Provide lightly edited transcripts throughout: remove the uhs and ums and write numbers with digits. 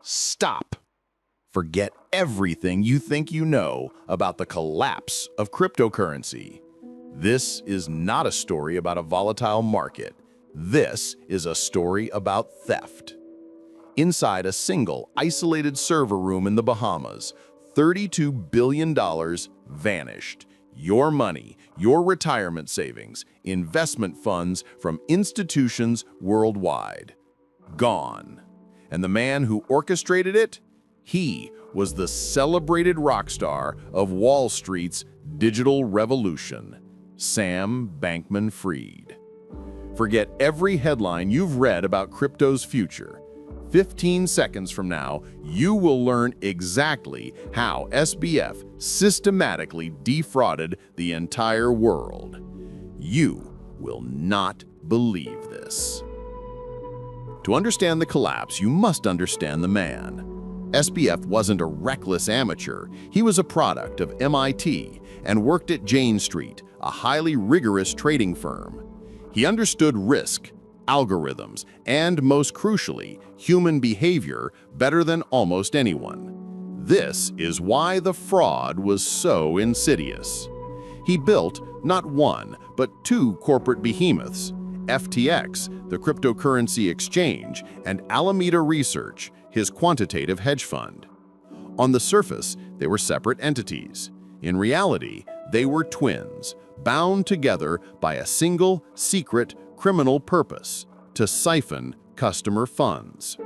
Stop. Forget everything you think you know about the collapse of cryptocurrency. This is not a story about a volatile market. This is a story about theft. Inside a single, isolated server room in the Bahamas, $32 billion vanished. Your money, your retirement savings, investment funds from institutions worldwide. Gone. And the man who orchestrated it? He was the celebrated rock star of Wall Street's digital revolution, Sam Bankman-Fried. Forget every headline you've read about crypto's future. 15 seconds from now, you will learn exactly how SBF systematically defrauded the entire world. You will not believe this. To understand the collapse, you must understand the man. SBF wasn't a reckless amateur. He was a product of MIT and worked at Jane Street, a highly rigorous trading firm. He understood risk, algorithms, and most crucially, human behavior better than almost anyone. This is why the fraud was so insidious. He built not one, but two corporate behemoths, FTX, the cryptocurrency exchange, and Alameda Research, his quantitative hedge fund. On the surface, they were separate entities. In reality, they were twins, bound together by a single, secret, criminal purpose: to siphon customer funds.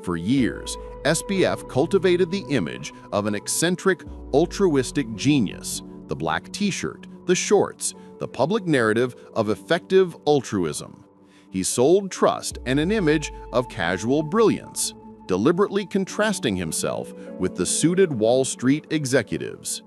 For years, SBF cultivated the image of an eccentric, altruistic genius, the black t-shirt, the shorts, the public narrative of effective altruism. He sold trust and an image of casual brilliance, deliberately contrasting himself with the suited Wall Street executives.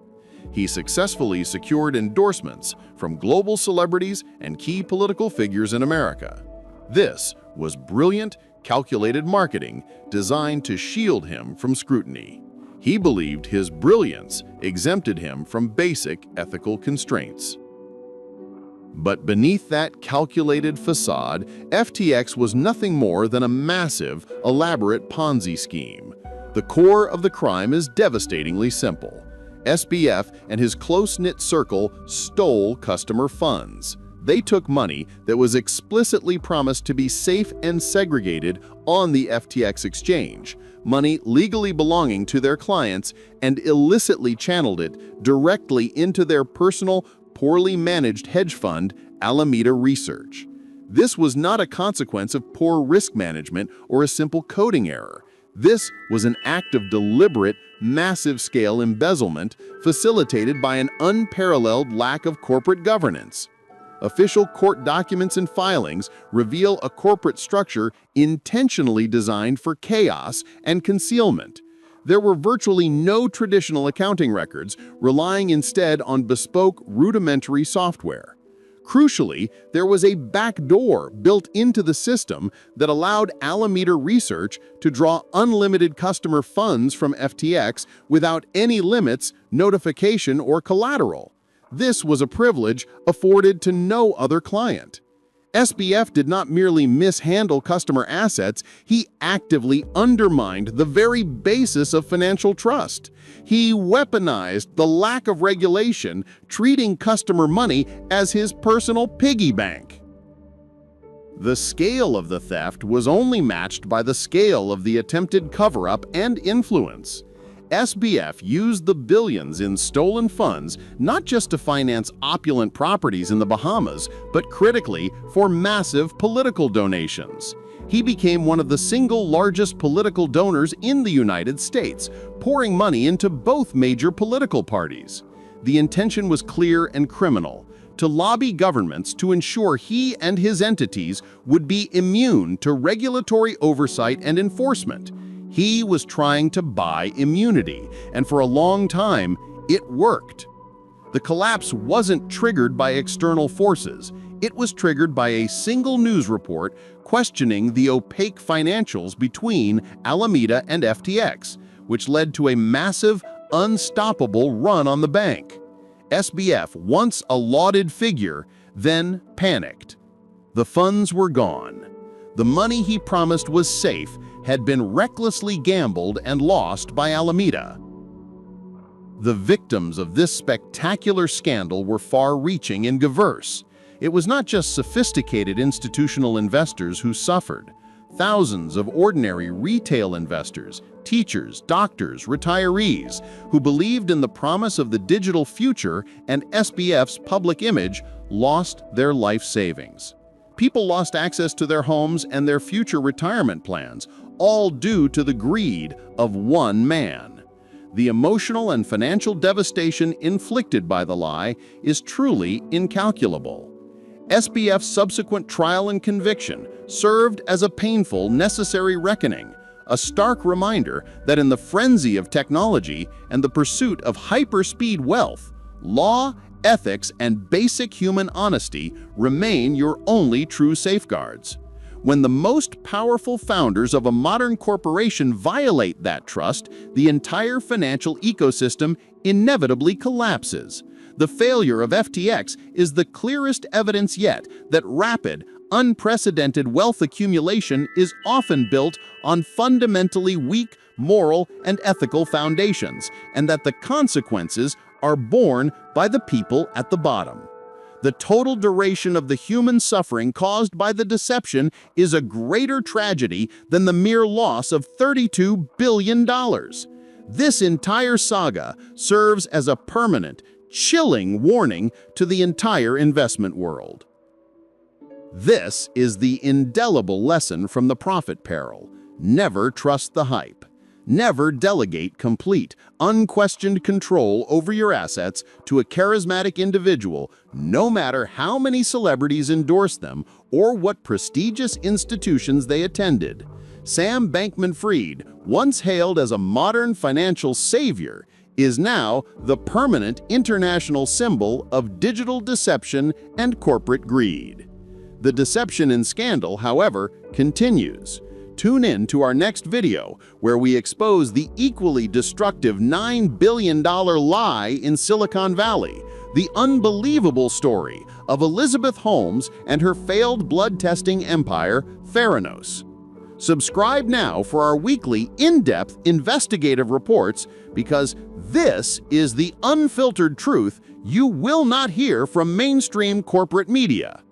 He successfully secured endorsements from global celebrities and key political figures in America. This was brilliant, calculated marketing designed to shield him from scrutiny. He believed his brilliance exempted him from basic ethical constraints. But beneath that calculated facade, FTX was nothing more than a massive, elaborate Ponzi scheme. The core of the crime is devastatingly simple. SBF and his close-knit circle stole customer funds. They took money that was explicitly promised to be safe and segregated on the FTX exchange, money legally belonging to their clients, and illicitly channeled it directly into their personal, poorly managed hedge fund, Alameda Research. This was not a consequence of poor risk management or a simple coding error. This was an act of deliberate, massive-scale embezzlement facilitated by an unparalleled lack of corporate governance. Official court documents and filings reveal a corporate structure intentionally designed for chaos and concealment. There were virtually no traditional accounting records, relying instead on bespoke, rudimentary software. Crucially, there was a backdoor built into the system that allowed Alameda Research to draw unlimited customer funds from FTX without any limits, notification, or collateral. This was a privilege afforded to no other client. SBF did not merely mishandle customer assets, he actively undermined the very basis of financial trust. He weaponized the lack of regulation, treating customer money as his personal piggy bank. The scale of the theft was only matched by the scale of the attempted cover-up and influence. SBF used the billions in stolen funds not just to finance opulent properties in the Bahamas, but critically for massive political donations. He became one of the single largest political donors in the United States, pouring money into both major political parties. The intention was clear and criminal: to lobby governments to ensure he and his entities would be immune to regulatory oversight and enforcement. He was trying to buy immunity, and for a long time, it worked. The collapse wasn't triggered by external forces. It was triggered by a single news report questioning the opaque financials between Alameda and FTX, which led to a massive, unstoppable run on the bank. SBF, once a lauded figure, then panicked. The funds were gone. The money he promised was safe had been recklessly gambled and lost by Alameda. The victims of this spectacular scandal were far-reaching and diverse. It was not just sophisticated institutional investors who suffered. Thousands of ordinary retail investors, teachers, doctors, retirees, who believed in the promise of the digital future and SBF's public image, lost their life savings. People lost access to their homes and their future retirement plans, all due to the greed of one man. The emotional and financial devastation inflicted by the lie is truly incalculable. SBF's subsequent trial and conviction served as a painful, necessary reckoning, a stark reminder that in the frenzy of technology and the pursuit of hyper-speed wealth, law, ethics, and basic human honesty remain your only true safeguards. When the most powerful founders of a modern corporation violate that trust, the entire financial ecosystem inevitably collapses. The failure of FTX is the clearest evidence yet that rapid, unprecedented wealth accumulation is often built on fundamentally weak moral and ethical foundations, and that the consequences are borne by the people at the bottom. The total duration of the human suffering caused by the deception is a greater tragedy than the mere loss of $32 billion. This entire saga serves as a permanent, chilling warning to the entire investment world. This is the indelible lesson from the prophet Peril. Never trust the hype. Never delegate complete, unquestioned control over your assets to a charismatic individual, no matter how many celebrities endorse them or what prestigious institutions they attended. Sam Bankman-Fried, once hailed as a modern financial savior, is now the permanent international symbol of digital deception and corporate greed. The deception and scandal, however, continues. Tune in to our next video, where we expose the equally destructive $9 billion lie in Silicon Valley, the unbelievable story of Elizabeth Holmes and her failed blood testing empire, Theranos. Subscribe now for our weekly, in-depth investigative reports, because this is the unfiltered truth you will not hear from mainstream corporate media.